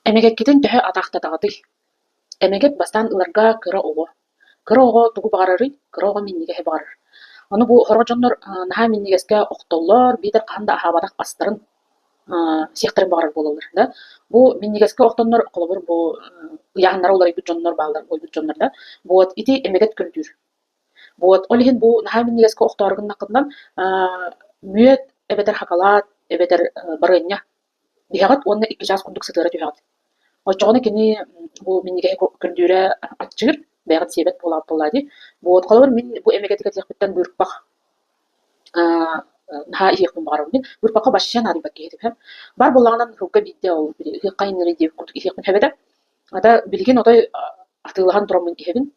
Эмегеккитин төһө атаахтатаҕатый. Эмегек бастаан ыларга кыра оҕо. Кыра оҕо тугу баҕарарый, кыра оҕо минньигэһи баҕарар. Ону бу хоро дьоннор наһаа минньигэскэ охтоллор, биитэр хаһан да аһаабатах астарын сиэхтэрин баҕарар буолалар да. Бу минньигэскэ охтоннор холобур бу ыяһыннара уларыйбыт дьоннор баалар, ойбут дьоннор да. Буот ити эмегет көрдүүр. Буот ол иһин бу наһаа минньигэскэ охтооргун наккытынан мүөт эбэтэр хакалаат, эбэтэр барыанньа биһэҕит уонна 2 чаас курдук сытыара түһэҕит. Оччоҕону кини бу минньигэһи көрдүүрэ аччыгыр бэйэҕит сиэбэт буолаап буллаади. Буот холобур мин бу эмегетигэ тиэхпиттэн быырыппах наһаа иһиэхпин баҕарабын. Быырыппахха башча наадыйбат киһитим. Бар буллаҕынан хугга биирдэ ол ыһыакка иннери диэбит курдук иһиэхпин хэбэтэ. Ата билигин отой атыылаһан тураммын иһэбин.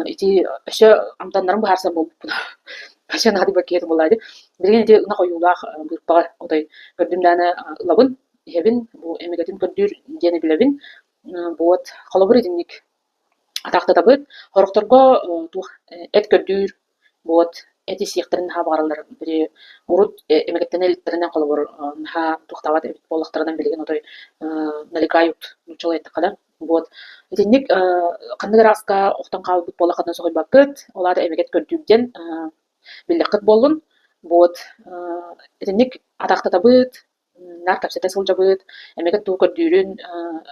Ити өссө амтаннарым быһаарсан болбуппун. Башча наадыйбат киһитим буллаади. Билигин ити ына хойуулаах быырыппаҕа отой көрдүм даана ылабын иһэбин бу эмегетин көрдүүр диэни билэбин. Буот холобур итинник атаахтатабыт хорохторго туох эт көрдүүр буот эти сиэхтерин наһаа баҕараллар бiri урут эмегеттен элиттеринен холобур наһаа тухтабат эбит буоллахтарынан билигин отой наликаают нуччула эттикка да. Буот итинник ханныгар аска охтон хаалбыт буоллаххытын соҕуйбаккыт олаата эмегет көрдүүрден биллеккыт буоллун. Буот итинник атаахтатабыт наар кэпсэтэ сылдьабыт эмегет туу көрдүүрүн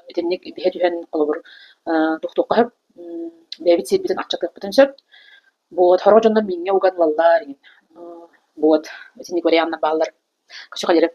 итинник биһэ түһэн холобур тухтууккаһып бэйбит сиирбитин аччатыахпытын сөп. Буот хоро дьоннор миҥҥэ уган лаллаар иҥин. Буот итинник варианна бааллар качы халерэ